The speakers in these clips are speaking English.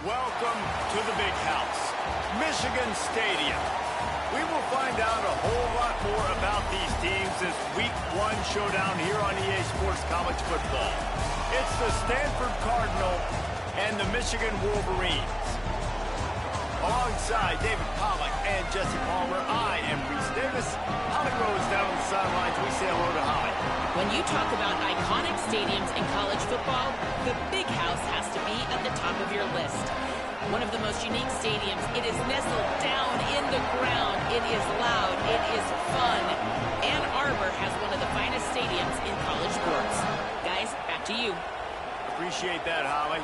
Welcome to the Big House, Michigan Stadium. We will find out a whole lot more about these teams this Week 1 showdown here on EA Sports College Football. It's the Stanford Cardinal and the Michigan Wolverines. Alongside David Pollack and Jesse Palmer, I am Reese Davis. Holly Rose down on the sidelines. We say hello to Holly. When you talk about iconic stadiums in college football, the Big House has to be at the top of your list. One of the most unique stadiums. It is nestled down in the ground. It is loud. It is fun. Ann Arbor has one of the finest stadiums in college sports. Guys, back to you. Appreciate that, Holly.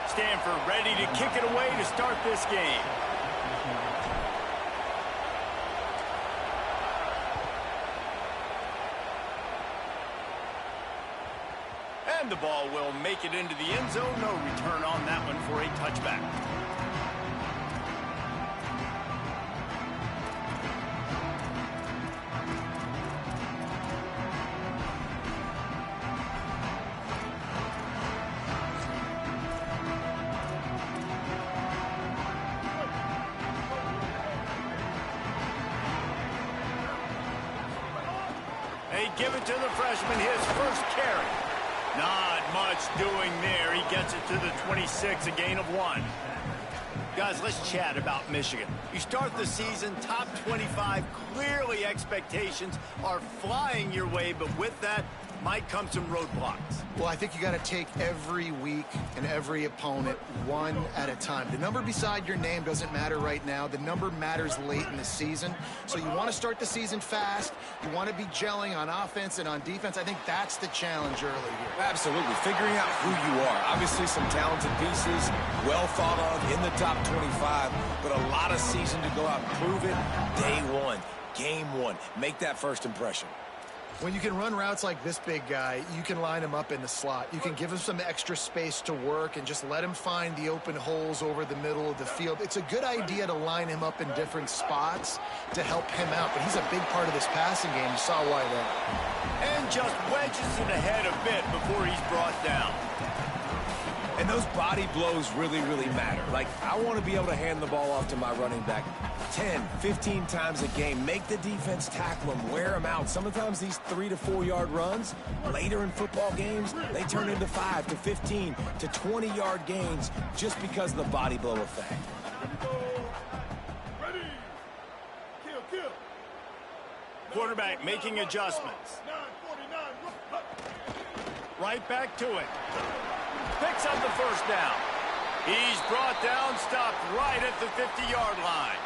Stanford ready to kick it away to start this game. And the ball will make it into the end zone. No return on that one for a touchback. They give it to the freshman, his first carry. Not much doing there. He gets it to the 26, a gain of 1. Guys, let's chat about Michigan. You start the season top 25. Clearly expectations are flying your way, but with that might come some roadblocks. Well, I think you got to take every week and every opponent one at a time. The number beside your name doesn't matter right now. The number matters late in the season. So you want to start the season fast. You want to be gelling on offense and on defense. I think that's the challenge early here. Absolutely. Figuring out who you are. Obviously some talented pieces, well thought of in the top 25, but a lot of season to go out and prove it. Day one, game one. Make that first impression. When you can run routes like this big guy, you can line him up in the slot. You can give him some extra space to work and just let him find the open holes over the middle of the field. It's a good idea to line him up in different spots to help him out, but he's a big part of this passing game. You saw why there. And just wedges it ahead a bit before he's brought down. And those body blows really, really matter. Like, I want to be able to hand the ball off to my running back 10, 15 times a game. Make the defense tackle him, wear him out. Sometimes these 3 to 4 yard runs, later in football games, they turn into 5 to 15 to 20 yard gains just because of the body blow effect. Ready. Kill. Quarterback making adjustments. 9:49. Right back to it. Picks up the first down. He's brought down, stopped right at the 50-yard line.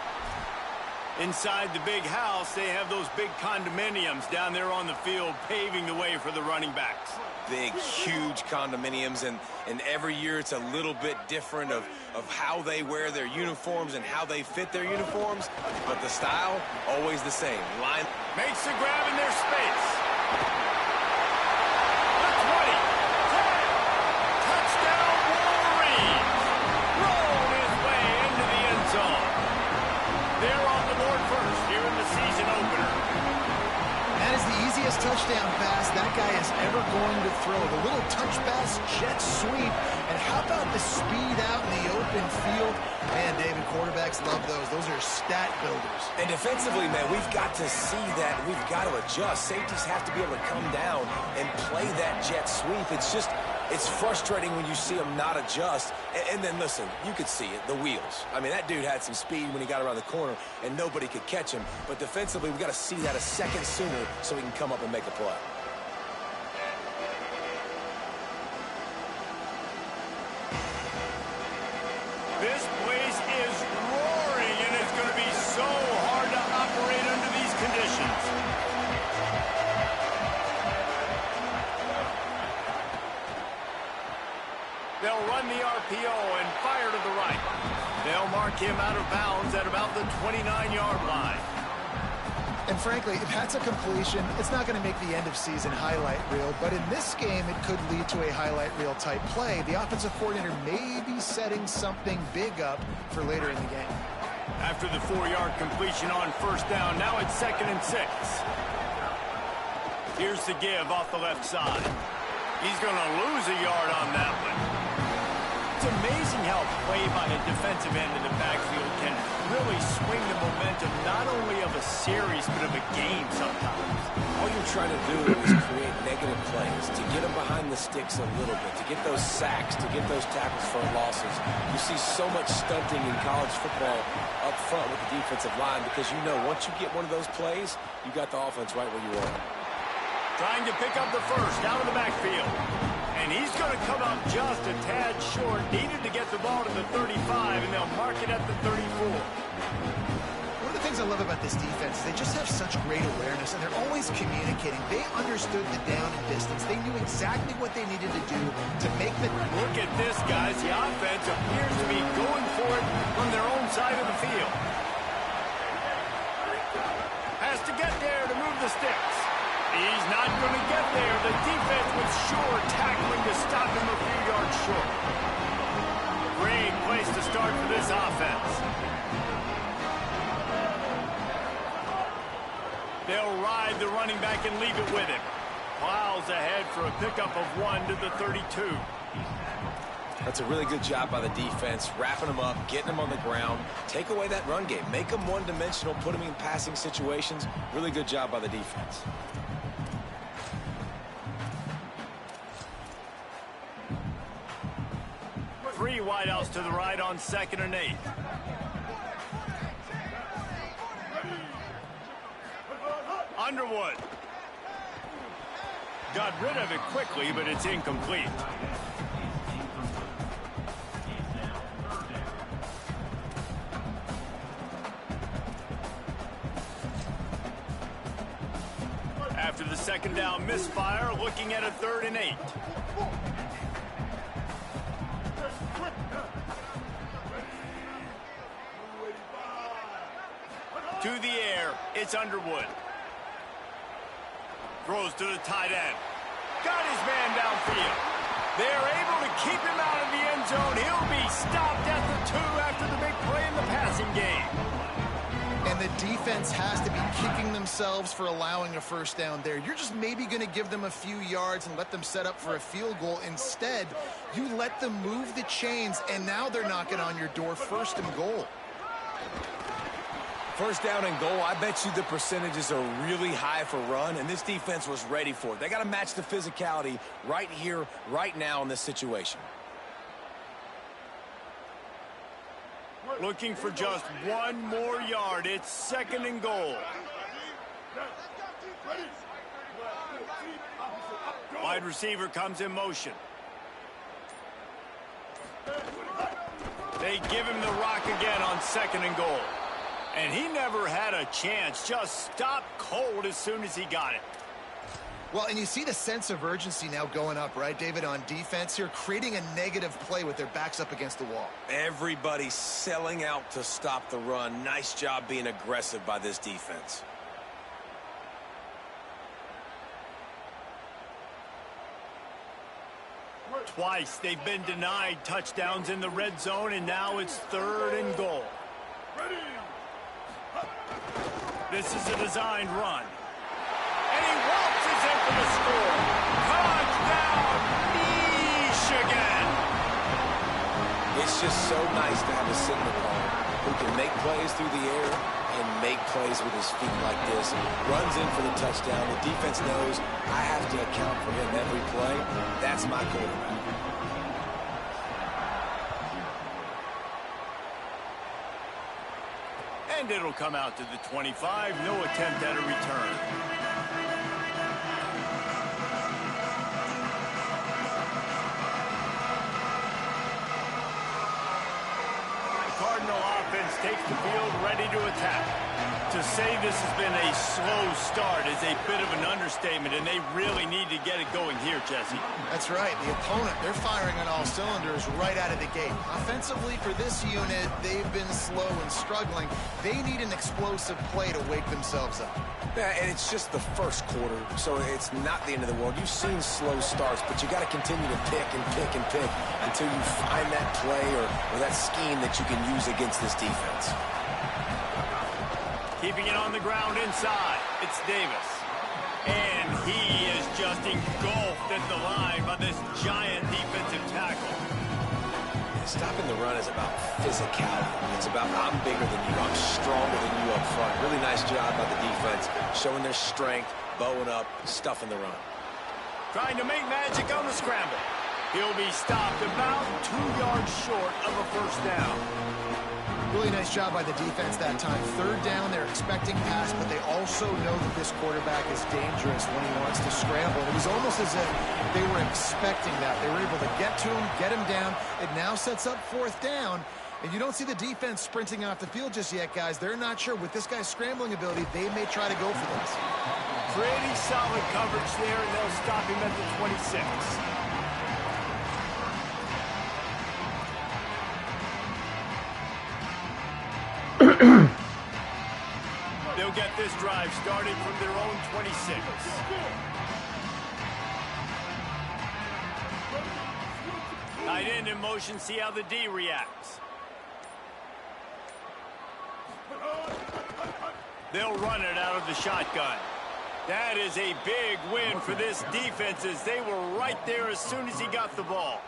Inside the Big House, they have those big condominiums down there on the field paving the way for the running backs. Big, huge condominiums, and every year it's a little bit different of how they wear their uniforms and how they fit their uniforms, but the style, always the same. Line makes the grab in their space. Touchdown pass that guy is ever going to throw. The little touch pass, jet sweep, and how about the speed out in the open field? Man, David, quarterbacks love those. Those are stat builders. And defensively, man, we've got to see that. We've got to adjust. Safeties have to be able to come down and play that jet sweep. It's frustrating when you see them not adjust. And then, listen, you could see it, the wheels. I mean, that dude had some speed when he got around the corner, and nobody could catch him. But defensively, we've got to see that a second sooner so he can come up and make a play. This place is roaring, and it's going to be so hard to operate under these conditions. They'll run the RPO and fire to the right. They'll mark him out of bounds at about the 29-yard line. And frankly, if that's a completion, it's not going to make the end-of-season highlight reel. But in this game, it could lead to a highlight reel type play. The offensive coordinator may be setting something big up for later in the game. After the 4-yard completion on first down, now it's 2nd and 6. Here's the give off the left side. He's going to lose a yard on that one. It's amazing how play by a defensive end in the backfield can really swing the momentum not only of a series but of a game sometimes. All you're trying to do is create negative plays, to get them behind the sticks a little bit, to get those sacks, to get those tackles for losses. You see so much stunting in college football up front with the defensive line because you know once you get one of those plays, you got the offense right where you are. Trying to pick up the first out of the backfield. And he's going to come up just a tad short. Needed to get the ball to the 35, and they'll mark it at the 34. One of the things I love about this defense is they just have such great awareness, and they're always communicating. They understood the down and distance. They knew exactly what they needed to do to make the... Look at this, guys. The offense appears to be going for it from their own side of the field. Has to get there to move the sticks. He's not going to get there. The defense was sure tackling to stop him a few yards short. Great place to start for this offense. They'll ride the running back and leave it with him. Plows ahead for a pickup of 1 to the 32. That's a really good job by the defense, wrapping them up, getting them on the ground. Take away that run game. Make them one-dimensional, put them in passing situations. Really good job by the defense. Three wideouts to the right on 2nd and 8. Underwood. Got rid of it quickly, but it's incomplete. After the 2nd down misfire, looking at a 3rd and 8. To the air, it's Underwood. Throws to the tight end. Got his man downfield. They're able to keep him out of the end zone. He'll be stopped at the 2 after the big play in the passing game. And the defense has to be kicking themselves for allowing a first down there. You're just maybe going to give them a few yards and let them set up for a field goal. Instead, you let them move the chains, and now they're knocking on your door, 1st and goal. First down and goal, I bet you the percentages are really high for run, and this defense was ready for it. They got to match the physicality right here, right now in this situation. Looking for just 1 more yard. It's 2nd and goal. Wide receiver comes in motion. They give him the rock again on 2nd and goal. And he never had a chance. Just stopped cold as soon as he got it. Well, and you see the sense of urgency now going up, right, David, on defense here, creating a negative play with their backs up against the wall. Everybody's selling out to stop the run. Nice job being aggressive by this defense. Twice they've been denied touchdowns in the red zone, and now it's 3rd and goal. This is a designed run. And he waltzes in for the score. Touchdown, Michigan! It's just so nice to have a signal caller who can make plays through the air and make plays with his feet like this. Runs in for the touchdown. The defense knows I have to account for him every play. That's my quarterback. And it'll come out to the 25. No attempt at a return. The Cardinal offense takes the field ready to attack. To say this has been a slow start is a bit of an understatement, and they really need to get it going here, Jesse. That's right. The opponent, they're firing on all cylinders right out of the gate. Offensively, for this unit, they've been slow and struggling. They need an explosive play to wake themselves up. Yeah, and it's just the first quarter, so it's not the end of the world. You've seen slow starts, but you got to continue to pick and pick and pick until you find that play or that scheme that you can use against this defense. Keeping it on the ground inside, it's Davis. And he is just engulfed at the line by this giant defensive tackle. Stopping the run is about physicality. It's about I'm bigger than you, I'm stronger than you up front. Really nice job by the defense, showing their strength, bowing up, stuffing the run. Trying to make magic on the scramble. He'll be stopped about 2 yards short of a first down. Really nice job by the defense that time. Third down, they're expecting pass, but they also know that this quarterback is dangerous when he wants to scramble. It was almost as if they were expecting that. They were able to get to him, get him down. It now sets up fourth down, and you don't see the defense sprinting off the field just yet, guys. They're not sure. With this guy's scrambling ability, they may try to go for this. Pretty solid coverage there, and they'll stop him at the 26. They'll get this drive started from their own 26. Tight end in motion, see how the D reacts. They'll run it out of the shotgun. That is a big win for this defense as they were right there as soon as he got the ball.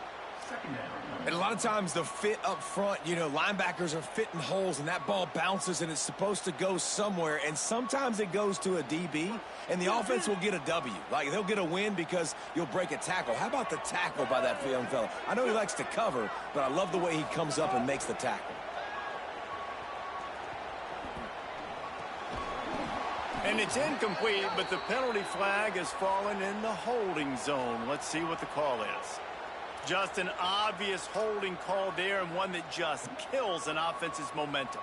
And a lot of times the fit up front, you know, linebackers are fitting holes and that ball bounces and it's supposed to go somewhere. And sometimes it goes to a DB and the offense will get a W. Like they'll get a win because you'll break a tackle. How about the tackle by that young fella? I know he likes to cover, but I love the way he comes up and makes the tackle. And it's incomplete, but the penalty flag has fallen in the holding zone. Let's see what the call is. Just an obvious holding call there, and one that just kills an offense's momentum.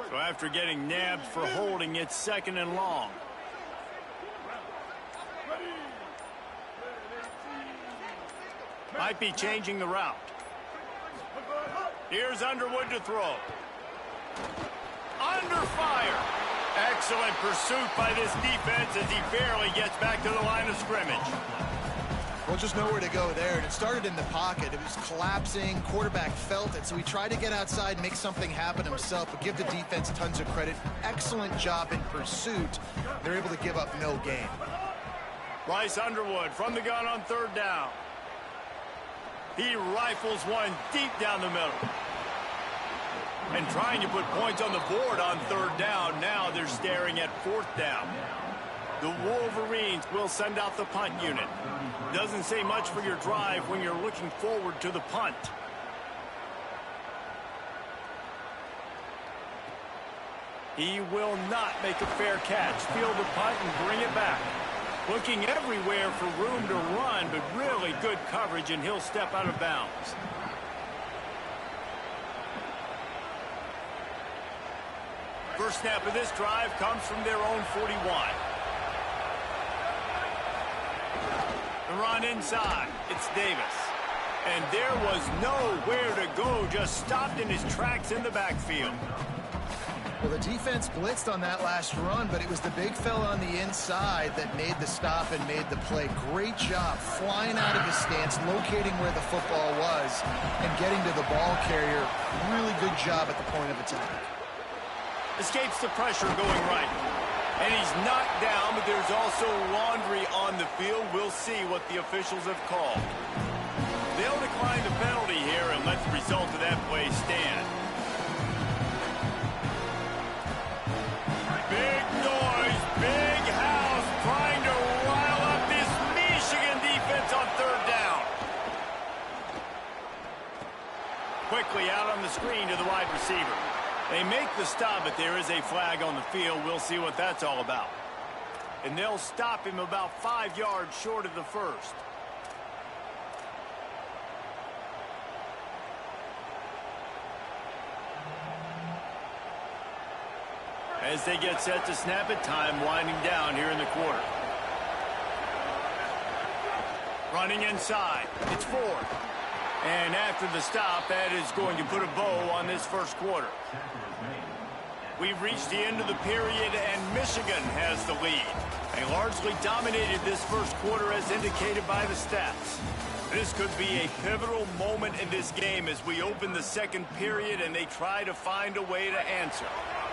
So after getting nabbed for holding, it's second and long. Might be changing the route. Here's Underwood to throw. Under fire. Excellent pursuit by this defense as he barely gets back to the line of scrimmage. Well, just nowhere to go there. And it started in the pocket. It was collapsing. Quarterback felt it, so he tried to get outside, make something happen himself, but give the defense tons of credit. Excellent job in pursuit. They're able to give up no gain. Bryce Underwood from the gun on third down. He rifles one deep down the middle. And trying to put points on the board on third down. Now they're staring at fourth down. The Wolverines will send out the punt unit. Doesn't say much for your drive when you're looking forward to the punt. He will not make a fair catch. Field the punt and bring it back. Looking everywhere for room to run, but really good coverage, and he'll step out of bounds. First snap of this drive comes from their own 41. The run inside. It's Davis. And there was nowhere to go, just stopped in his tracks in the backfield. Well, the defense blitzed on that last run, but it was the big fella on the inside that made the stop and made the play. Great job flying out of his stance, locating where the football was, and getting to the ball carrier. Really good job at the point of attack. Escapes the pressure going right. And he's knocked down, but there's also laundry on the field. We'll see what the officials have called. They'll decline the penalty here and let the result of that play stand. Big noise, big house, trying to rile up this Michigan defense on third down. Quickly out on the screen to the wide receiver. They make the stop, but there is a flag on the field. We'll see what that's all about. and they'll stop him about 5 yards short of the first. As they get set to snap it, time winding down here in the quarter. Running inside. It's fourth. And after the stop, that is going to put a bow on this first quarter. We've reached the end of the period, and Michigan has the lead. They largely dominated this first quarter as indicated by the stats. This could be a pivotal moment in this game as we open the second period and they try to find a way to answer.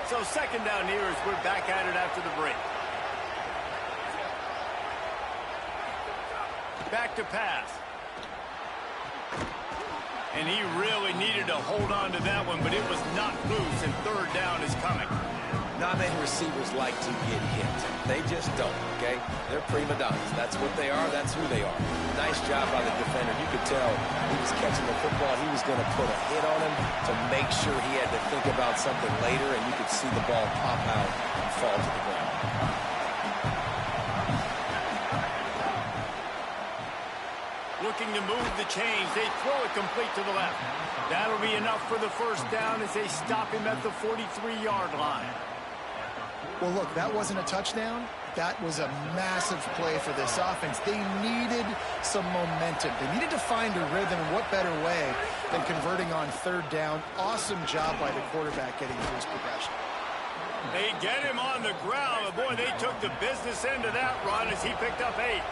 So second down here as we're back at it after the break. Back to pass. And he really needed to hold on to that one, but it was not loose, and third down is coming. Not many receivers like to get hit. They just don't, okay? They're prima donnas. That's what they are. That's who they are. Nice job by the defender. You could tell he was catching the football. He was going to put a hit on him to make sure he had to think about something later, and you could see the ball pop out and fall to the ground. Looking to move the chains. They throw it complete to the left. That'll be enough for the first down as they stop him at the 43-yard line. Well, look, that wasn't a touchdown. That was a massive play for this offense. They needed some momentum. They needed to find a rhythm. What better way than converting on third down? Awesome job by the quarterback getting through his progression. They get him on the ground. But boy, they took the business end of that run as he picked up 8.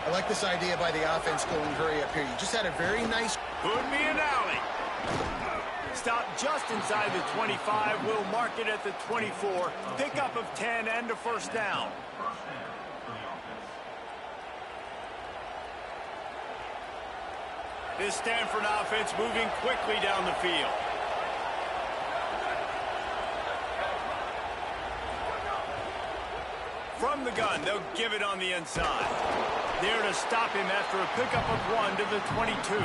I like this idea by the offense going hurry up here. You just had a very nice... Could be an alley. Stop just inside the 25. We'll mark it at the 24. Pickup of 10 and a first down. This Stanford offense moving quickly down the field. From the gun, they'll give it on the inside. There to stop him after a pickup of 1 to the 22.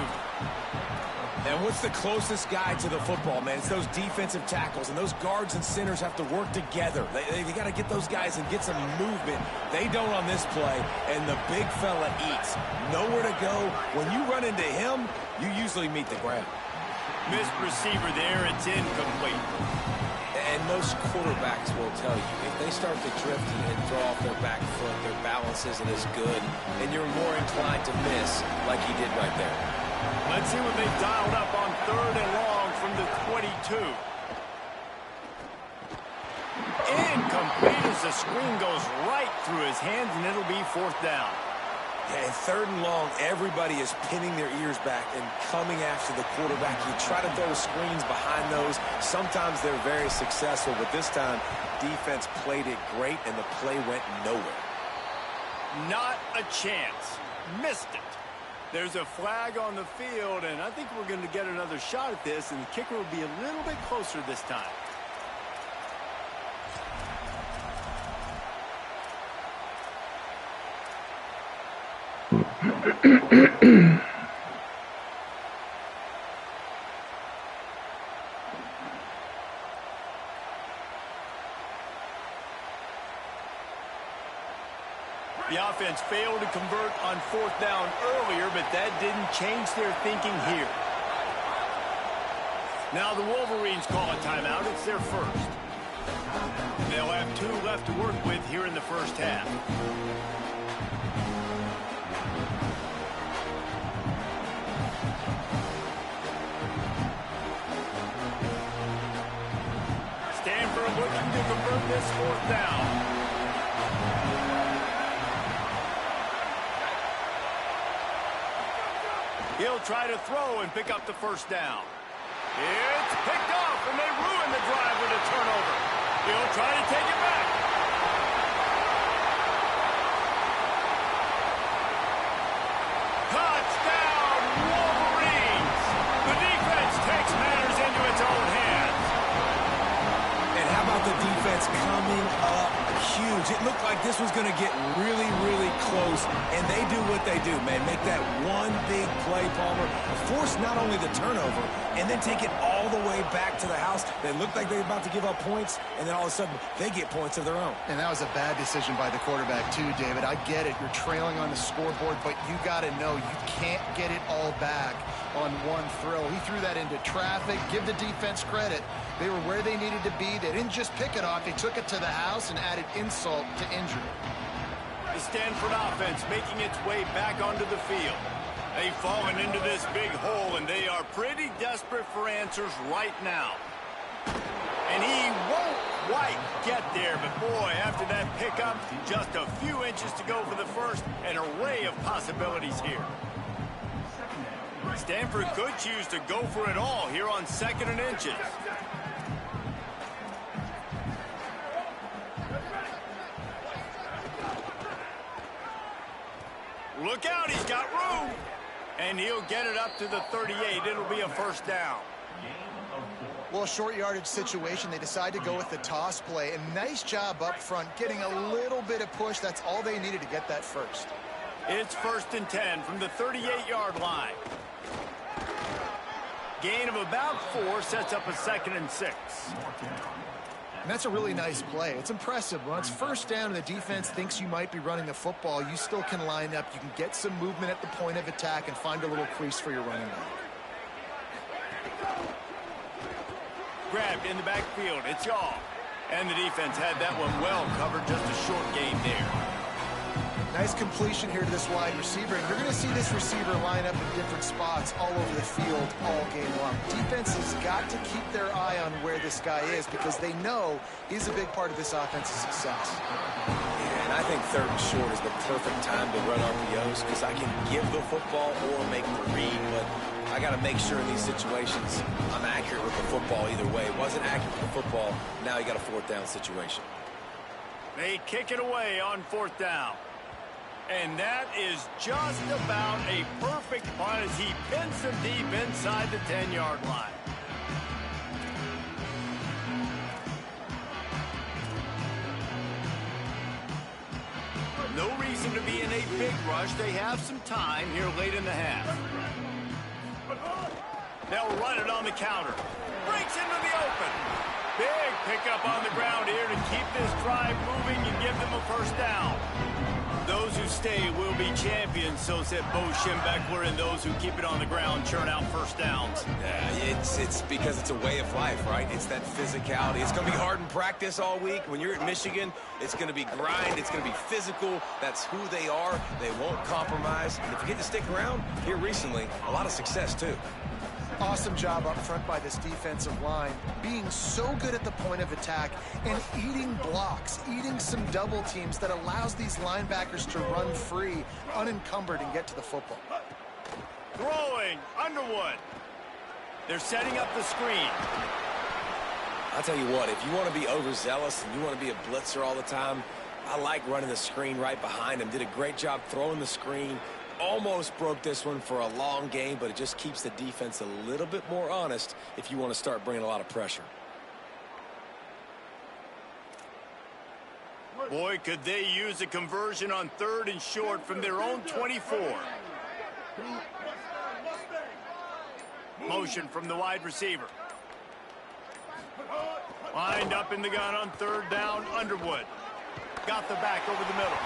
And what's the closest guy to the football, man? It's those defensive tackles, and those guards and centers have to work together. They got to get those guys and get some movement. They don't on this play, and the big fella eats. Nowhere to go. When you run into him, you usually meet the ground. Missed receiver there. It's incomplete. And most quarterbacks will tell you, if they start to drift and throw off their back foot, their balance isn't as good, and you're more inclined to miss like he did right there. Let's see what they've dialed up on third and long from the 22. Incomplete as the screen goes right through his hands, and it'll be fourth down. Yeah, and third and long, everybody is pinning their ears back and coming after the quarterback. You try to throw screens behind those. Sometimes they're very successful, but this time, defense played it great, and the play went nowhere. Not a chance. Missed it. There's a flag on the field, and I think we're going to get another shot at this, and the kicker will be a little bit closer this time. The offense failed to convert on fourth down earlier, but that didn't change their thinking here. Now the Wolverines call a timeout. It's their first. They'll have 2 left to work with here in the first half. Stanford looking to convert this fourth down. He'll try to throw and pick up the first down. It's picked off, and they ruin the drive with a turnover. He'll try to take it back. Touchdown, Wolverines! The defense takes matters into its own hands. And how about the defense defense coming up huge. It looked like this was going to get really, really close, and they do what they do, man. Make that one big play, Palmer. Force not only the turnover, and then take it all the way back to the house. They looked like they were about to give up points, and then all of a sudden, they get points of their own. And that was a bad decision by the quarterback, too, David. I get it. You're trailing on the scoreboard, but you got to know you can't get it all back on one throw. He threw that into traffic. Give the defense credit. They were where they needed to be. They didn't just pick it off. They took it to the house and added insult to injury. The Stanford offense making its way back onto the field. They've fallen into this big hole, and they are pretty desperate for answers right now. And he won't quite get there, but boy, after that pickup, just a few inches to go for the first. An array of possibilities here. Stanford could choose to go for it all here on 2nd and inches. Look out, he's got room. And he'll get it up to the 38. It'll be a first down. Well, a short yardage situation. They decide to go with the toss play. And nice job up front, getting a little bit of push. That's all they needed to get that first. It's 1st and 10 from the 38-yard line. Gain of about 4 sets up a 2nd and 6. And that's a really nice play. It's impressive. When it's first down and the defense thinks you might be running the football, you still can line up. You can get some movement at the point of attack and find a little crease for your running back. Grabbed in the backfield. It's y'all. And the defense had that one well covered. Just a short gain there. Nice completion here to this wide receiver. And you're going to see this receiver line up in different spots all over the field all game long. Defense has got to keep their eye on where this guy is because they know he's a big part of this offense's success. Yeah, and I think 3rd and short is the perfect time to run RPOs because I can give the football or make the read, but I got to make sure in these situations I'm accurate with the football either way. It wasn't accurate with the football. Now you got a 4th down situation. They kick it away on 4th down. And that is just about a perfect punt as he pins them deep inside the 10-yard line. No reason to be in a big rush. They have some time here late in the half. They'll run it on the counter. Breaks into the open. Big pickup on the ground here to keep this drive moving and give them a first down. Those who stay will be champions, so said Bo Schembechler, and those who keep it on the ground churn out first downs. Yeah, it's because it's a way of life, right? It's that physicality. It's going to be hard in practice all week. When you're at Michigan, it's going to be grind. It's going to be physical. That's who they are. They won't compromise. And if you get to stick around here recently, a lot of success, too. Awesome job up front by this defensive line, being so good at the point of attack and eating blocks, eating some double teams that allows these linebackers to run free, unencumbered, and get to the football. Throwing, Underwood. They're setting up the screen. I'll tell you what, if you want to be overzealous and you want to be a blitzer all the time, I like running the screen right behind him. Did a great job throwing the screen. Almost broke this one for a long game, but it just keeps the defense a little bit more honest if you want to start bringing a lot of pressure. Boy, could they use a conversion on 3rd and short from their own 24. Motion from the wide receiver. Lined up in the gun on 3rd down, Underwood. Got the back over the middle.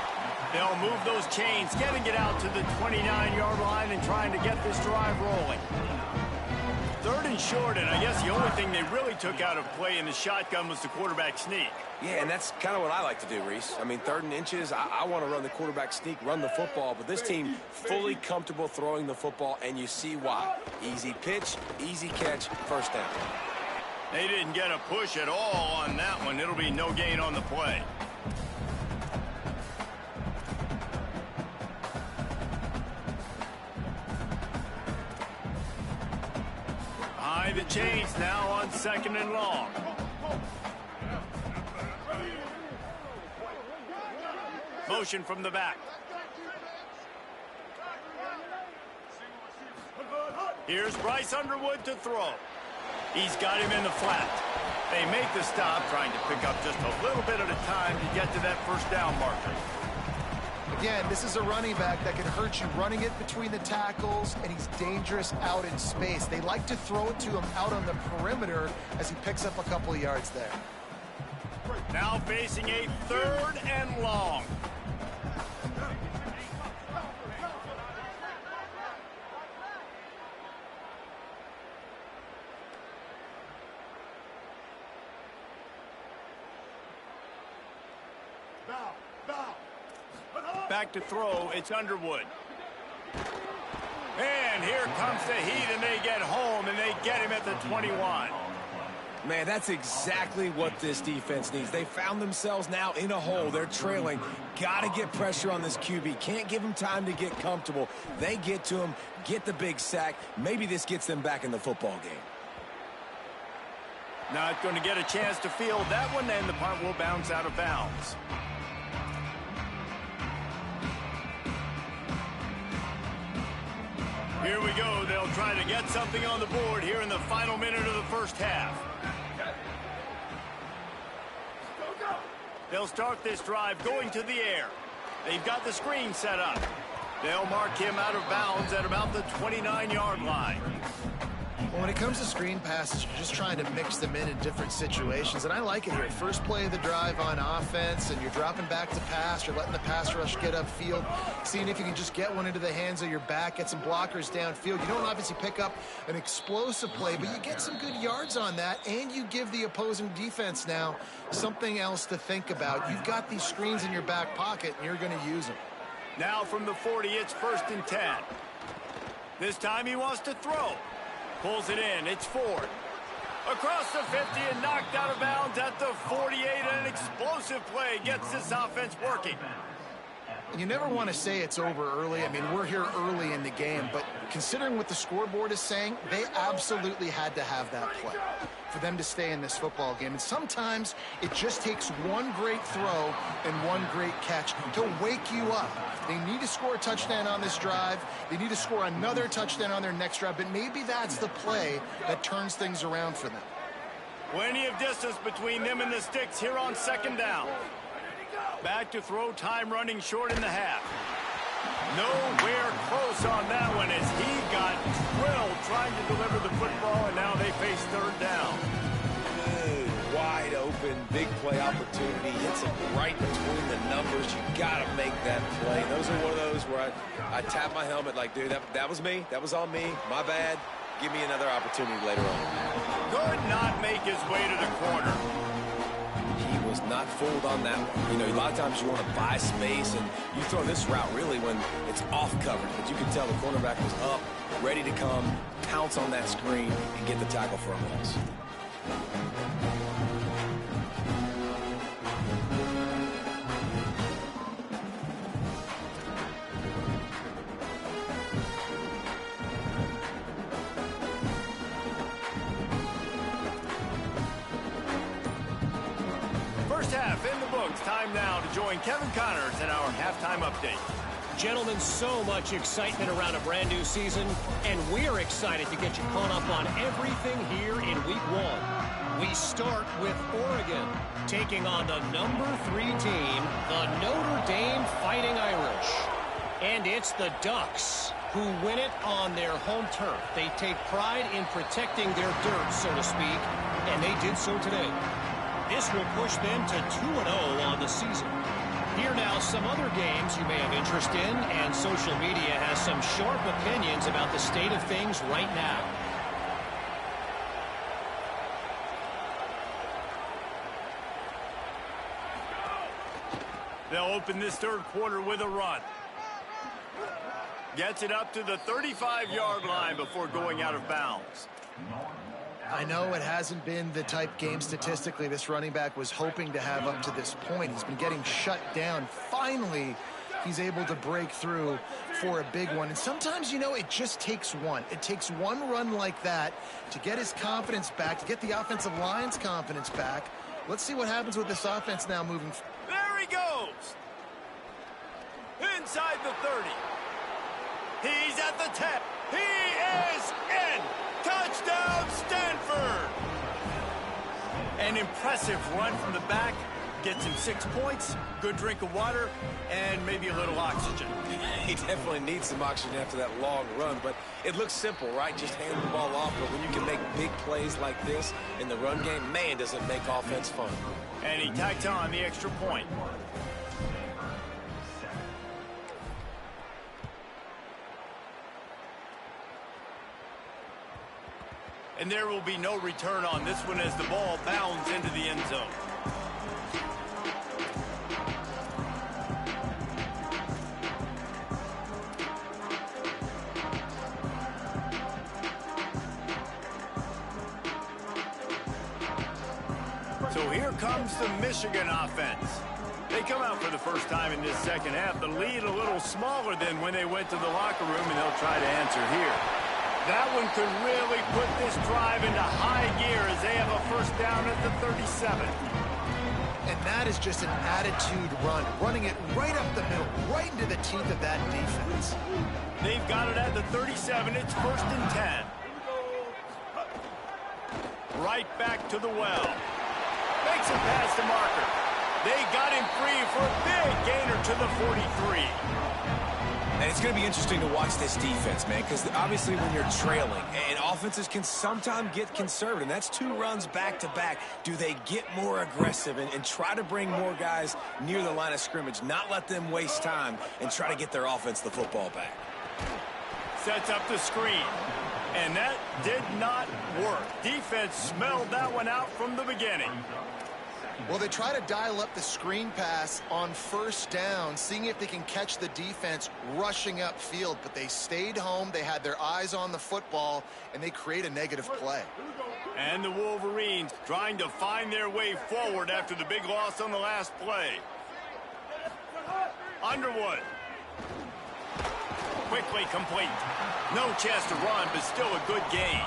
They'll move those chains, getting it out to the 29-yard line and trying to get this drive rolling. 3rd and short, and I guess the only thing they really took out of play in the shotgun was the quarterback sneak. Yeah, and that's kind of what I like to do, Reese. I mean, 3rd and inches, I want to run the quarterback sneak, run the football, but this team fully comfortable throwing the football, and you see why. Easy pitch, easy catch, first down. They didn't get a push at all on that one. It'll be no gain on the play. Behind the chains now on 2nd and long. Motion from the back. Here's Bryce Underwood to throw. He's got him in the flat. They make the stop, trying to pick up just a little bit at a time to get to that first down marker. Again, this is a running back that can hurt you running it between the tackles, and he's dangerous out in space. They like to throw it to him out on the perimeter as he picks up a couple of yards there. Now facing a 3rd and long. Back to throw, it's Underwood. And here comes the heat, and they get home, and they get him at the 21. Man, that's exactly what this defense needs. They found themselves now in a hole. They're trailing. Got to get pressure on this QB. Can't give him time to get comfortable. They get to him, get the big sack. Maybe this gets them back in the football game. Not going to get a chance to field that one, and the punt will bounce out of bounds. Here we go. They'll try to get something on the board here in the final minute of the first half. They'll start this drive going to the air. They've got the screen set up. They'll mark him out of bounds at about the 29-yard line. Well, when it comes to screen passes, you're just trying to mix them in different situations, and I like it here. First play of the drive on offense, and you're dropping back to pass. You're letting the pass rush get upfield, seeing if you can just get one into the hands of your back, get some blockers downfield. You don't obviously pick up an explosive play, but you get some good yards on that, and you give the opposing defense now something else to think about. You've got these screens in your back pocket, and you're going to use them. Now from the 40, it's 1st and 10. This time he wants to throw. Pulls it in. It's Ford. Across the 50 and knocked out of bounds at the 48. And an explosive play gets this offense working. You never want to say it's over early. I mean, we're here early in the game, but considering what the scoreboard is saying, they absolutely had to have that play for them to stay in this football game. And sometimes it just takes one great throw and one great catch to wake you up. They need to score a touchdown on this drive. They need to score another touchdown on their next drive, but maybe that's the play that turns things around for them. Plenty of distance between them and the sticks here on 2nd down. Back to throw, time running short in the half. Nowhere close on that one as he got drilled trying to deliver the football, and now they face 3rd down. Good, wide open, big play opportunity. Hits it right between the numbers. You got to make that play. Those are one of those where I tap my helmet like, dude, that was me. That was on me. My bad. Give me another opportunity later on. Could not make his way to the corner. Was not fooled on that one. You know, a lot of times you want to buy space, and you throw this route really when it's off coverage. But you can tell the cornerback was up, ready to come, pounce on that screen, and get the tackle for a loss. Half in the books. Time now to join Kevin Connors in our halftime update. Gentlemen, so much excitement around a brand new season, and we're excited to get you caught up on everything here in Week 1. We start with Oregon, taking on the number 3 team, the Notre Dame Fighting Irish. And it's the Ducks who win it on their home turf. They take pride in protecting their dirt, so to speak, and they did so today. This will push them to 2-0 on the season. Here now some other games you may have interest in, and social media has some sharp opinions about the state of things right now. They'll open this 3rd quarter with a run. Gets it up to the 35-yard line before going out of bounds. I know it hasn't been the type game statistically this running back was hoping to have up to this point. He's been getting shut down. Finally, he's able to break through for a big one. And sometimes, you know, it just takes one. It takes one run like that to get his confidence back, to get the offensive line's confidence back. Let's see what happens with this offense now moving forward. There he goes. Inside the 30. He's at the 10. He is in. Touchdown, Stanford! An impressive run from the back. Gets him 6 points, good drink of water, and maybe a little oxygen. He definitely needs some oxygen after that long run, but it looks simple, right? Just hand the ball off, but when you can make big plays like this in the run game, man, does it make offense fun. And he tacks on the extra point. And there will be no return on this one as the ball bounds into the end zone. So here comes the Michigan offense. They come out for the first time in this second half. The lead a little smaller than when they went to the locker room, and they'll try to answer here. That one could really put this drive into high gear as they have a first down at the 37. And that is just an attitude run, running it right up the middle, right into the teeth of that defense. They've got it at the 37. It's 1st and 10. Right back to the well. Makes a pass to Marker. They got him free for a big gainer to the 43. And it's going to be interesting to watch this defense, man, because obviously when you're trailing, and offenses can sometimes get conservative, and that's 2 runs back-to-back. Do they get more aggressive and try to bring more guys near the line of scrimmage, not let them waste time, and try to get their offense the football back? Sets up the screen. And that did not work. Defense smelled that one out from the beginning. Well, they try to dial up the screen pass on first down, seeing if they can catch the defense rushing upfield, but they stayed home, they had their eyes on the football, and they create a negative play. And the Wolverines trying to find their way forward after the big loss on the last play. Underwood. Quickly complete. No chance to run, but still a good gain.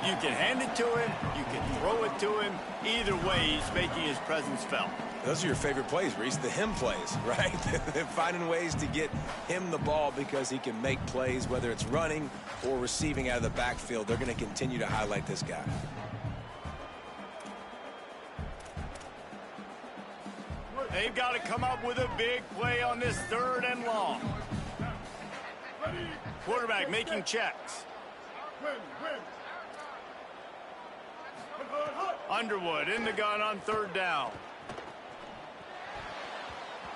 You can hand it to him, you can throw it to him. Either way, he's making his presence felt. Those are your favorite plays, Reese, the him plays, right? They're finding ways to get him the ball because he can make plays, whether it's running or receiving out of the backfield. They're going to continue to highlight this guy. They've got to come up with a big play on this 3rd and long. Quarterback making checks. Underwood in the gun on 3rd down.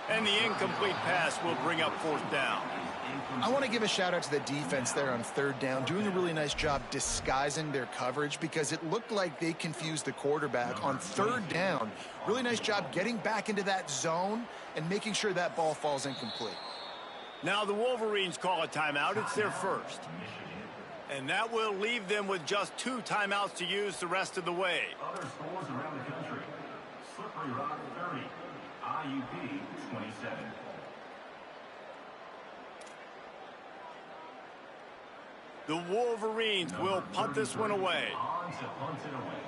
And the incomplete pass will bring up 4th down. I want to give a shout out to the defense there on 3rd down, doing a really nice job disguising their coverage because it looked like they confused the quarterback on 3rd down. Really nice job getting back into that zone and making sure that ball falls incomplete. Now the Wolverines call a timeout. It's their first. And that will leave them with just 2 timeouts to use the rest of the way. Other scores around the country. Slippery Rock 30. IUP 27. The Wolverines will punt this one away. On to punt it away.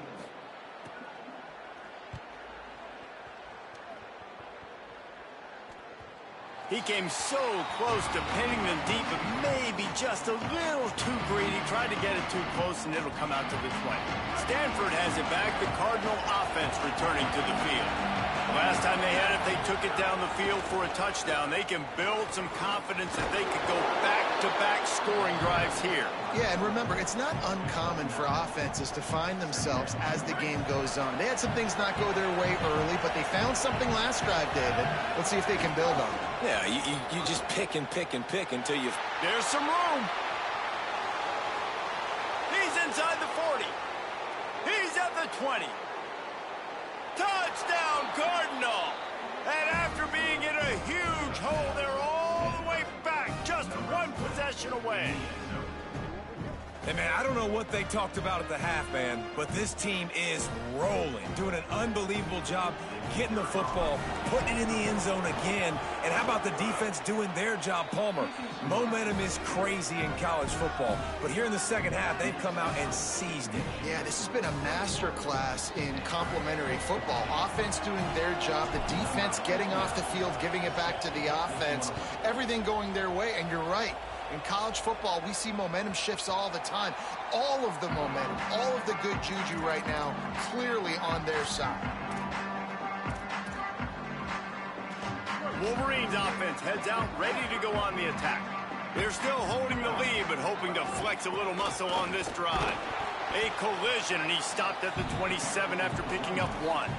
He came so close to pinning them deep, but maybe just a little too greedy. Tried to get it too close, and it'll come out to the 20. Stanford has it back. The Cardinal offense returning to the field. Last time they had it, they took it down the field for a touchdown. They can build some confidence that they could go back-to-back scoring drives here. Yeah, and remember, it's not uncommon for offenses to find themselves as the game goes on. They had some things not go their way early, but they found something last drive, David. Let's see if they can build on it. Yeah, you just pick and pick and pick until you... There's some room. He's inside the 40. He's at the 20. Touchdown, Cardinal! And after being in a huge hole, they're all the way back, just 1 possession away. Hey, man, I don't know what they talked about at the half, man, but this team is rolling, doing an unbelievable job getting the football, putting it in the end zone again. And how about the defense doing their job, Palmer? Momentum is crazy in college football, but here in the second half, they've come out and seized it. Yeah, this has been a master class in complementary football. Offense doing their job, the defense getting off the field, giving it back to the offense, everything going their way. And you're right, In college football, we see momentum shifts all the time. All of the momentum, all of the good juju right now, clearly on their side. Wolverines offense heads out, ready to go on the attack. They're still holding the lead, but hoping to flex a little muscle on this drive. A collision, and he stopped at the 27 after picking up 1.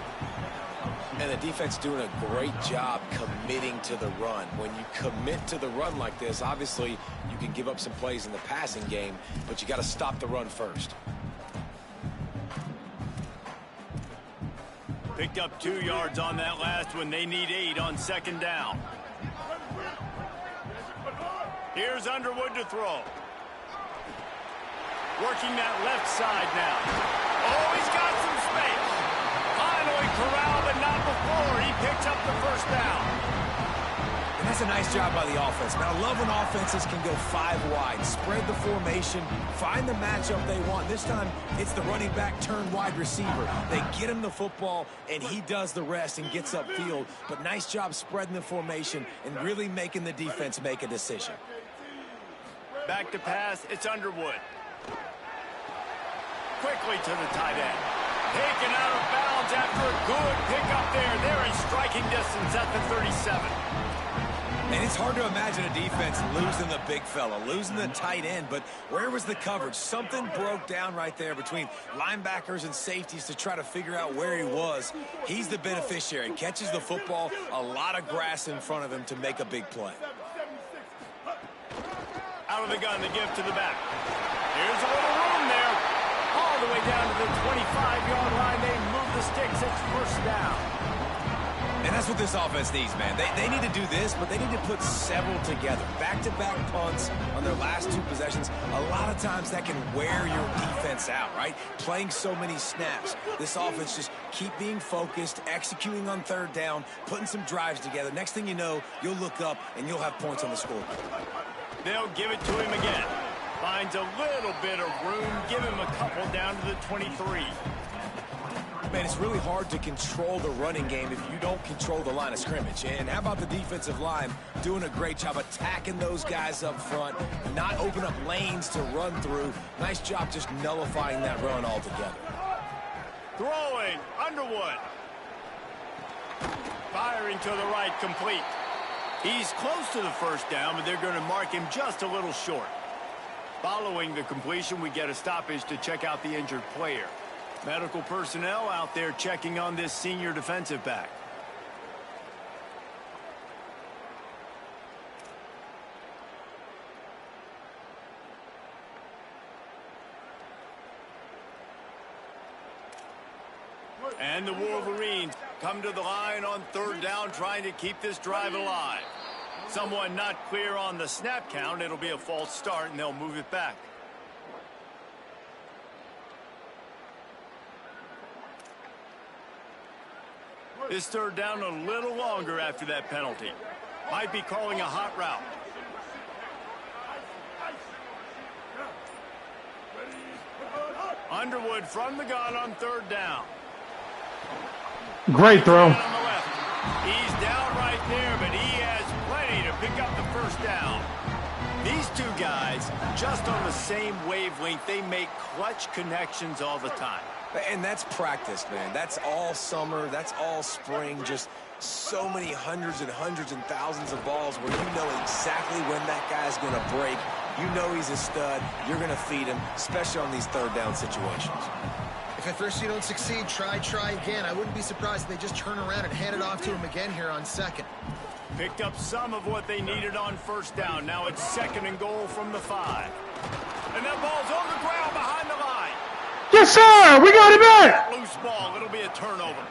And the defense doing a great job committing to the run. When you commit to the run like this, obviously you can give up some plays in the passing game, but you got to stop the run first. Picked up 2 yards on that last one. They need 8 on 2nd down. Here's Underwood to throw. Working that left side now. Oh, he's got some space. Finally corralled, but not before. He picks up the 1st down. And that's a nice job by the offense. Man, I love when offenses can go 5 wide, spread the formation, find the matchup they want. This time, it's the running back turned wide receiver. They get him the football, and he does the rest and gets upfield. But nice job spreading the formation and really making the defense make a decision. Back to pass, it's Underwood. Quickly to the tight end. Taken out of bounds after a good pickup there. They're in striking distance at the 37. And it's hard to imagine a defense losing the big fella, losing the tight end, but where was the coverage? Something broke down right there between linebackers and safeties to try to figure out where he was. He's the beneficiary. Catches the football, a lot of grass in front of him to make a big play. Out of the gun, the give to the back. Here's a little room there. All the way down to the 25-yard line. They move the sticks. It's 1st down. And that's what this offense needs, man. They need to do this, but they need to put several together. Back-to-back punts on their last 2 possessions. A lot of times that can wear your defense out, right? Playing so many snaps. This offense just keep being focused, executing on 3rd down, putting some drives together. Next thing you know, you'll look up and you'll have points on the scoreboard. They'll give it to him again. Finds a little bit of room. Give him a couple down to the 23. Man, it's really hard to control the running game if you don't control the line of scrimmage. And how about the defensive line doing a great job attacking those guys up front, not open up lanes to run through. Nice job just nullifying that run altogether. Throwing, Underwood. Firing to the right, complete. He's close to the 1st down, but they're going to mark him just a little short. Following the completion, we get a stoppage to check out the injured player. Medical personnel out there checking on this senior defensive back. And the Wolverines come to the line on 3rd down, trying to keep this drive alive. Someone not clear on the snap count. It'll be a false start, and they'll move it back. This 3rd down a little longer after that penalty. Might be calling a hot route. Underwood from the gun on 3rd down. Great throw. He's down right there, but he has plenty to pick up the 1st down. These 2 guys, just on the same wavelength, they make clutch connections all the time. And that's practice, man. That's all summer. That's all spring. Just so many hundreds and hundreds and thousands of balls where you know exactly when that guy's going to break. You know he's a stud. You're going to feed him, especially on these 3rd down situations. If at first you don't succeed, try again. I wouldn't be surprised if they just turn around and hand it off to him again here on 2nd. Picked up some of what they needed on 1st down. Now it's 2nd and goal from the 5. And that ball's on the ground behind the line. Yes, sir! We got it back! Loose ball. It'll be a turnover.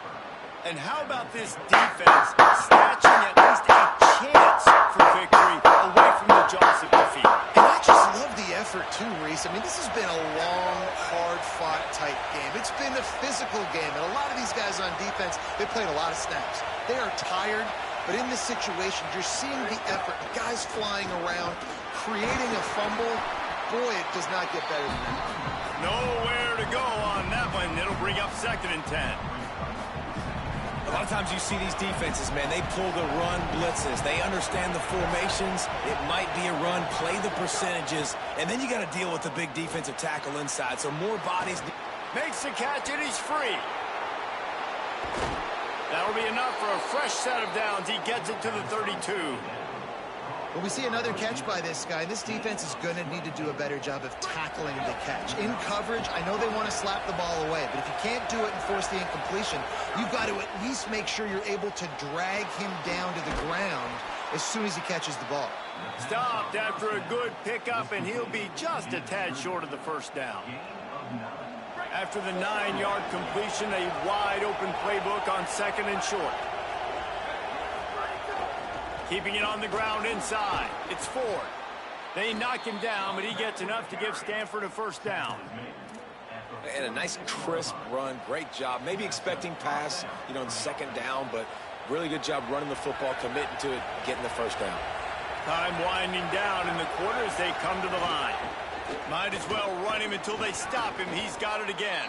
And how about this defense snatching at least a chance for victory away from the jaws of defeat? And I just love the effort, too, Reese. I mean, this has been a long, hard-fought type game. It's been a physical game, and a lot of these guys on defense, they played a lot of snaps. They are tired, but in this situation, you're seeing the effort. Guys flying around, creating a fumble. Boy, it does not get better than that. Nowhere to go on that one. It'll bring up 2nd and 10. A lot of times you see these defenses, man, they pull the run blitzes. They understand the formations. It might be a run, play the percentages, and then you got to deal with the big defensive tackle inside. So more bodies. Makes the catch, and he's free. That'll be enough for a fresh set of downs. He gets it to the 32. Well, we see another catch by this guy. This defense is going to need to do a better job of tackling the catch. In coverage, I know they want to slap the ball away, but if you can't do it and force the incompletion, you've got to at least make sure you're able to drag him down to the ground as soon as he catches the ball. Stopped after a good pickup, and he'll be just a tad short of the first down. After the 9-yard completion, a wide-open playbook on 2nd and short. Keeping it on the ground inside. It's Ford. They knock him down, but he gets enough to give Stanford a first down. And a nice crisp run. Great job. Maybe expecting pass, you know, in 2nd down, but really good job running the football, committing to it, getting the first down. Time winding down in the quarter as they come to the line. Might as well run him until they stop him. He's got it again.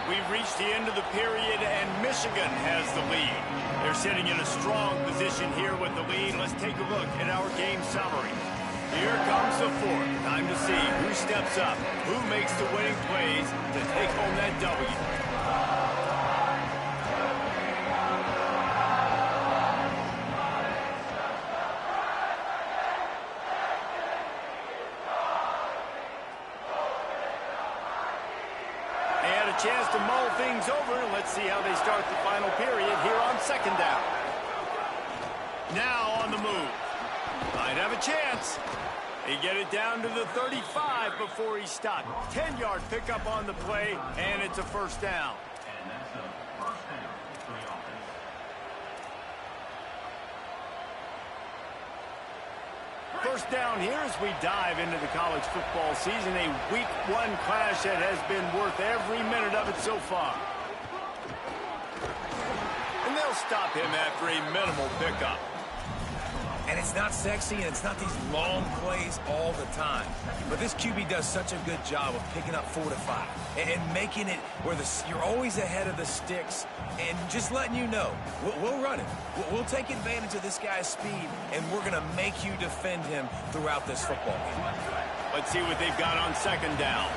We've reached the end of the period, and Michigan has the lead. They're sitting in a strong position here with the lead. Let's take a look at our game summary. Here comes the fourth. Time to see who steps up, who makes the winning plays to take home that W. Chance to mull things over. Let's see how they start the final period here on 2nd down. Now on the move. Might have a chance. They get it down to the 35 before he stopped. 10-yard pickup on the play, and it's a first down. First down here as we dive into the college football season. A week 1 clash that has been worth every minute of it so far. And they'll stop him after a minimal pickup. And it's not sexy, and it's not these long plays all the time. But this QB does such a good job of picking up 4 to 5 and making it where you're always ahead of the sticks and just letting you know, we'll run it. We'll take advantage of this guy's speed, and we're going to make you defend him throughout this football game. Let's see what they've got on 2nd down.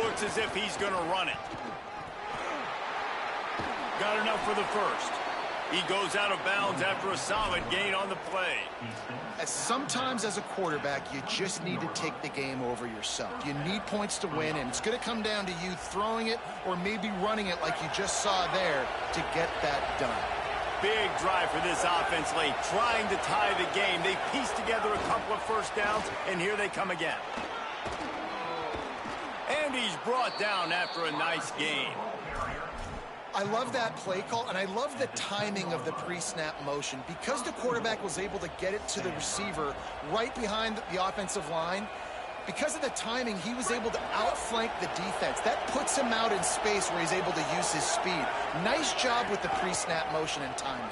Looks as if he's going to run it. Got enough for the first. He goes out of bounds after a solid gain on the play. Sometimes as a quarterback, you just need to take the game over yourself. You need points to win, and it's going to come down to you throwing it or maybe running it like you just saw there to get that done. Big drive for this offense late, trying to tie the game. They pieced together a couple of first downs, and here they come again. And he's brought down after a nice gain. I love that play call, and I love the timing of the pre-snap motion. Because the quarterback was able to get it to the receiver right behind the offensive line, because of the timing, he was able to outflank the defense. That puts him out in space where he's able to use his speed. Nice job with the pre-snap motion and timing.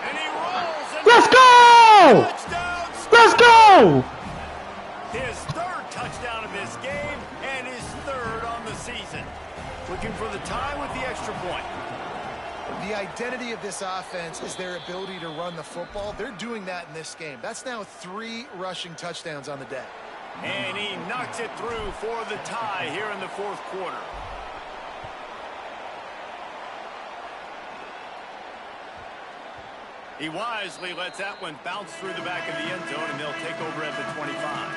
And he rolls. And Let's go! Touchdown! Let's go! His 3rd touchdown of this game and his 3rd on the season. Looking for the tie with the extra point. The identity of this offense is their ability to run the football. They're doing that in this game. That's now 3 rushing touchdowns on the day. And he knocks it through for the tie here in the 4th quarter. He wisely lets that one bounce through the back of the end zone, and they'll take over at the 25.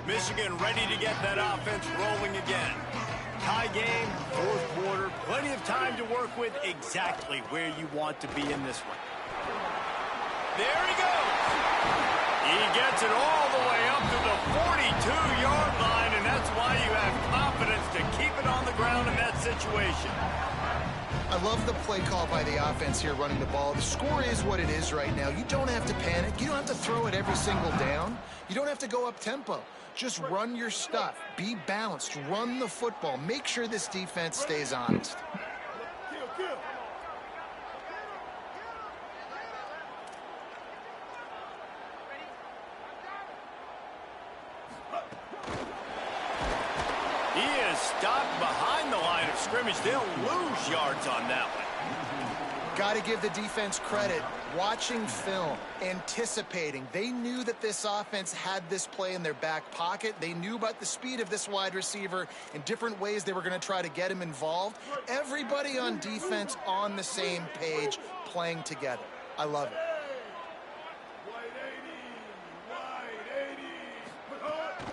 Michigan ready to get that offense rolling again. Tie game, 4th quarter, plenty of time to work with, exactly where you want to be in this one. There he goes. He gets it all the way up to the 42-yard line, and that's why you have confidence to keep it on the ground in that situation. I love the play call by the offense here running the ball. The score is what it is right now. You don't have to panic. You don't have to throw it every single down. You don't have to go up tempo. Just run your stuff. Be balanced. Run the football. Make sure this defense stays honest. He is stopped behind the line of scrimmage. They'll lose yards on that one. Got to give the defense credit. Watching film, anticipating. They knew that this offense had this play in their back pocket. They knew about the speed of this wide receiver and different ways they were going to try to get him involved. Everybody on defense on the same page, playing together. I love it.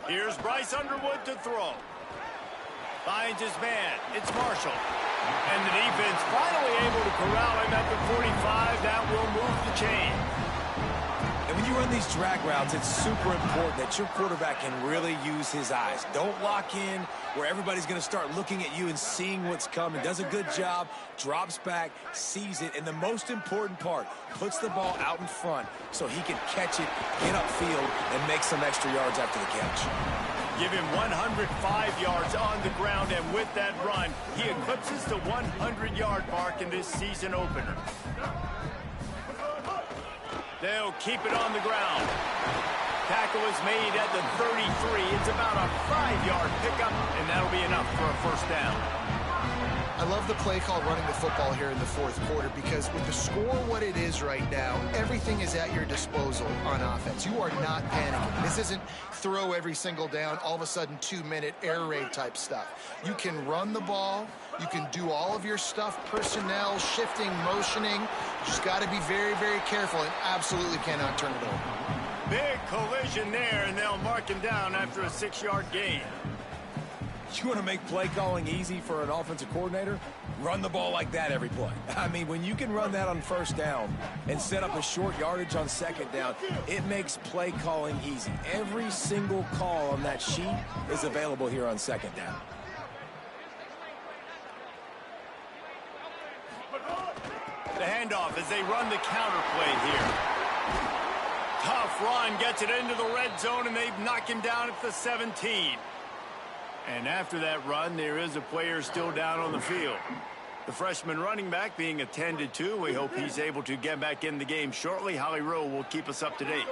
Here's Bryce Underwood to throw. Finds his man. It's Marshall. And the defense finally able to corral him at the 45. That will move the chain. And when you run these drag routes, it's super important that your quarterback can really use his eyes. Don't lock in where everybody's going to start looking at you and seeing what's coming. Does a good job, drops back, sees it, and the most important part, puts the ball out in front so he can catch it, get upfield, and make some extra yards after the catch. Give him 105 yards on the ground, and with that run, he eclipses the 100-yard mark in this season opener. They'll keep it on the ground. Tackle is made at the 33. It's about a 5-yard pickup, and that'll be enough for a first down. I love the play call running the football here in the fourth quarter because with the score what it is right now, everything is at your disposal on offense. You are not panicking. This isn't throw every single down, all of a sudden 2-minute air raid type stuff. You can run the ball. You can do all of your stuff, personnel, shifting, motioning. You just got to be very, very careful and absolutely cannot turn it over. Big collision there, and they'll mark him down after a 6-yard gain. You want to make play calling easy for an offensive coordinator? Run the ball like that every play. I mean, when you can run that on first down and set up a short yardage on second down, it makes play calling easy. Every single call on that sheet is available here on second down. The handoff as they run the counter play here. Tough run, gets it into the red zone, and they've knocked him down at the 17. And after that run, there is a player still down on the field. The freshman running back being attended to. We hope he's able to get back in the game shortly. Holly Rowe will keep us up to date.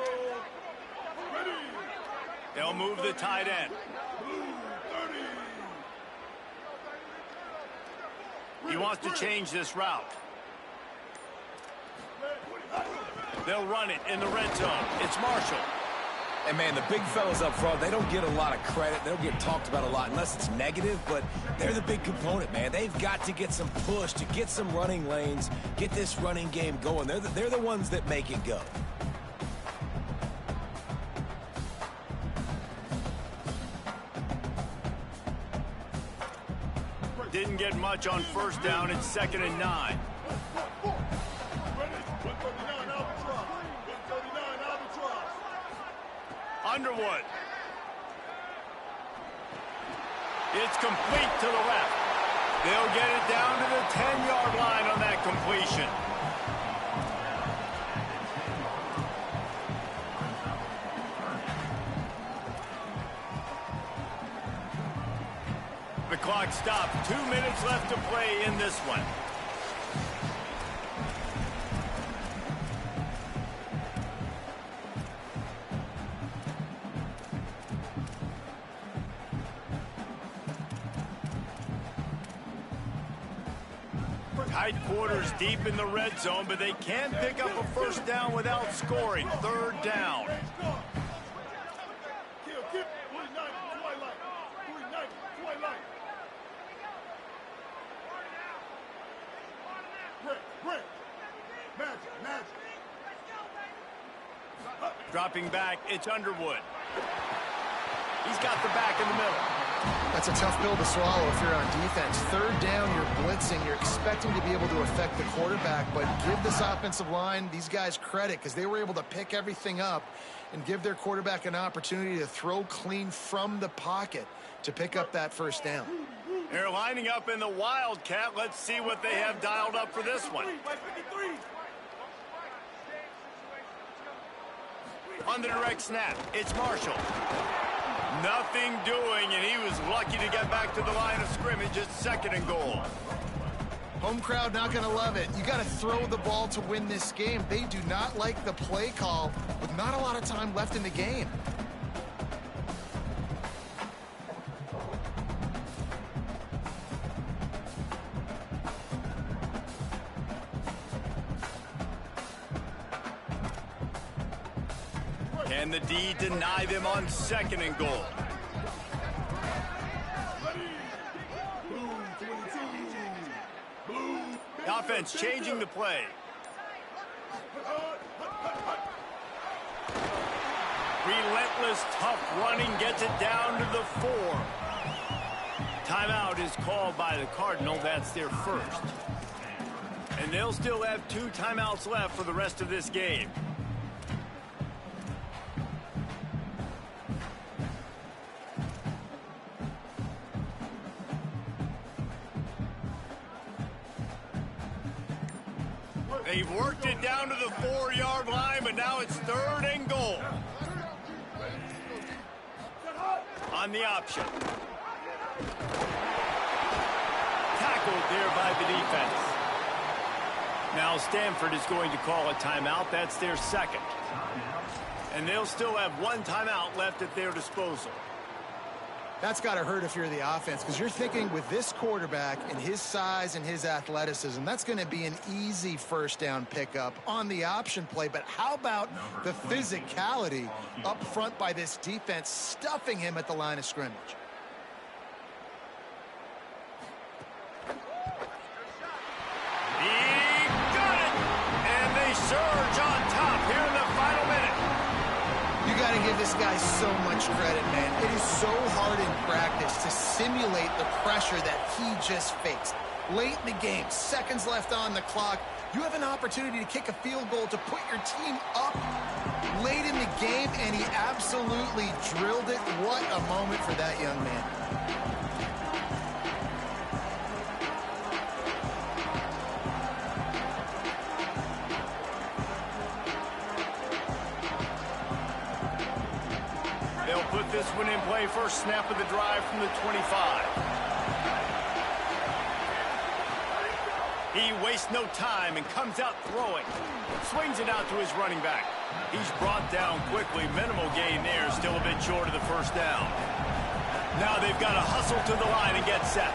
They'll move the tight end. He wants to change this route. They'll run it in the red zone. It's Marshall. And, man, the big fellas up front, they don't get a lot of credit. They don't get talked about a lot unless it's negative, but they're the big component, man. They've got to get some push to get some running lanes, get this running game going. They're the ones that make it go. Didn't get much on first down. It's 2nd and 9. Underwood. It's complete to the left. They'll get it down to the 10-yard line on that completion. The clock stopped. 2 minutes left to play in this one. Tight quarters deep in the red zone, but they can pick up a first down without scoring. 3rd down. Dropping back, it's Underwood. He's got the back in the middle. That's a tough pill to swallow if you're on defense. 3rd down, you're blitzing. You're expecting to be able to affect the quarterback, but give this offensive line, these guys, credit because they were able to pick everything up and give their quarterback an opportunity to throw clean from the pocket to pick up that first down. They're lining up in the Wildcat. Let's see what they have dialed up for this one. On the direct snap, it's Marshall. Nothing doing, and he was lucky to get back to the line of scrimmage at 2nd and goal. Home crowd not going to love it. You got to throw the ball to win this game. They do not like the play call with not a lot of time left in the game. And the D deny them on 2nd and goal. The offense changing the play. Relentless, tough running gets it down to the 4. Timeout is called by the Cardinal. That's their first. And they'll still have 2 timeouts left for the rest of this game. They've worked it down to the 4-yard line, but now it's 3rd and goal. On the option. Tackled there by the defense. Now Stanford is going to call a timeout. That's their 2nd. And they'll still have 1 timeout left at their disposal. That's got to hurt if you're the offense, because you're thinking with this quarterback and his size and his athleticism, that's going to be an easy 1st down pickup on the option play. But how about the physicality up front by this defense, stuffing him at the line of scrimmage? He got it! And they surge on top here in the final minute. You got to give this guy so much credit, man. It is so hard in practice to simulate the pressure that he just faced. Late in the game, seconds left on the clock, you have an opportunity to kick a field goal to put your team up late in the game, and he absolutely drilled it. What a moment for that young man. Put this one in play. First snap of the drive from the 25. He wastes no time and comes out throwing. Swings it out to his running back. He's brought down quickly. Minimal gain there. Still a bit short of the 1st down. Now they've got to hustle to the line and get set.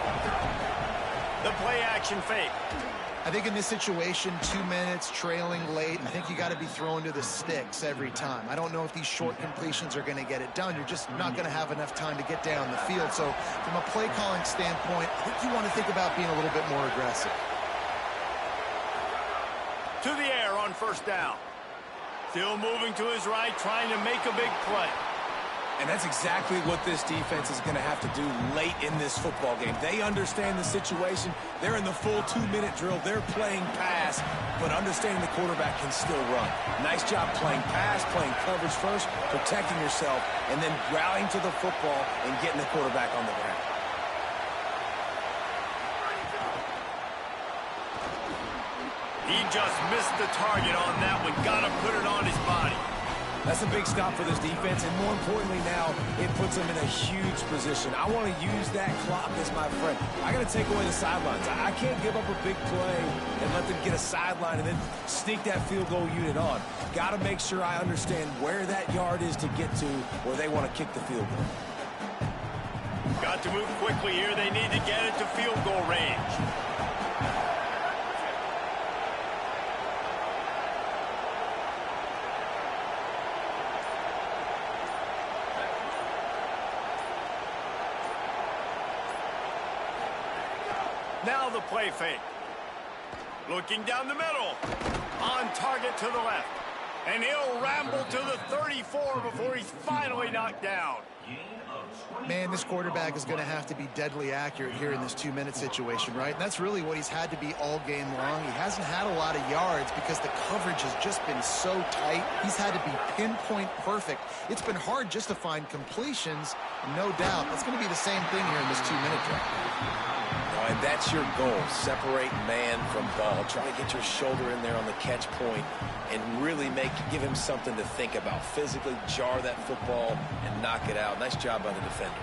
The play action fake. I think in this situation, 2 minutes, trailing late, I think you got to be throwing to the sticks every time. I don't know if these short completions are going to get it done. You're just not going to have enough time to get down the field. So from a play calling standpoint, I think you want to think about being a little bit more aggressive. To the air on 1st down. Still moving to his right, trying to make a big play. And that's exactly what this defense is going to have to do late in this football game. They understand the situation. They're in the full 2-minute drill. They're playing pass, but understanding the quarterback can still run. Nice job playing pass, playing coverage first, protecting yourself, and then rallying to the football and getting the quarterback on the ground. He just missed the target on that one. Got to put it on his body. That's a big stop for this defense, and more importantly now, it puts them in a huge position. I want to use that clock as my friend. I got to take away the sidelines. I can't give up a big play and let them get a sideline and then sneak that field goal unit on. Got to make sure I understand where that yard is to get to where they want to kick the field goal. Got to move quickly here. They need to get it to field goal range. Now the play fake. Looking down the middle. On target to the left. And he'll ramble to the 34 before he's finally knocked down. Man, this quarterback is going to have to be deadly accurate here in this 2-minute situation, right? And that's really what he's had to be all game long. He hasn't had a lot of yards because the coverage has just been so tight. He's had to be pinpoint perfect. It's been hard just to find completions, no doubt. That's going to be the same thing here in this 2-minute drive. And that's your goal. Separate man from ball. Try to get your shoulder in there on the catch point and really give him something to think about. Physically jar that football and knock it out. Nice job by the defender.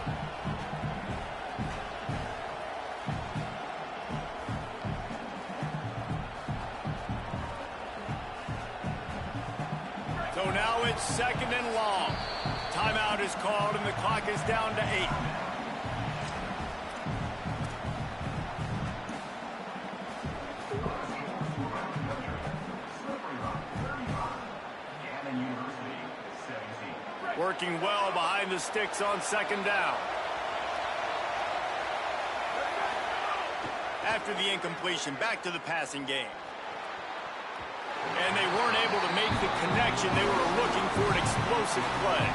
So now it's 2nd and long. Timeout is called and the clock is down to 8. Working well behind the sticks on 2nd down. After the incompletion, back to the passing game. And they weren't able to make the connection. They were looking for an explosive play.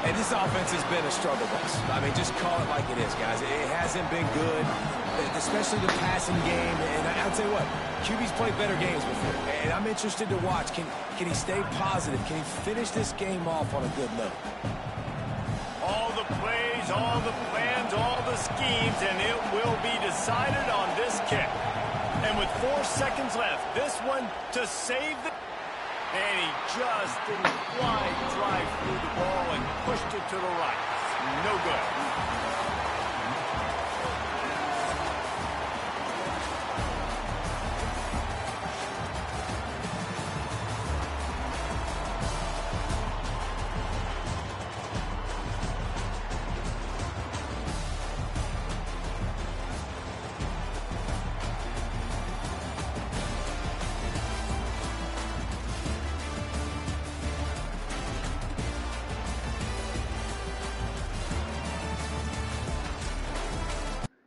And this offense has been a struggle bus. I mean, just call it like it is, guys. It hasn't been good, especially the passing game. And I'll tell you what, QB's played better games before. And I'm interested to watch. Can he stay positive? Can he finish this game off on a good note? All the plays, all the plans, all the schemes, and it will be decided on this kick. And with 4 seconds left, this one to save the... And he just didn't quite drive through the ball and pushed it to the right. No good.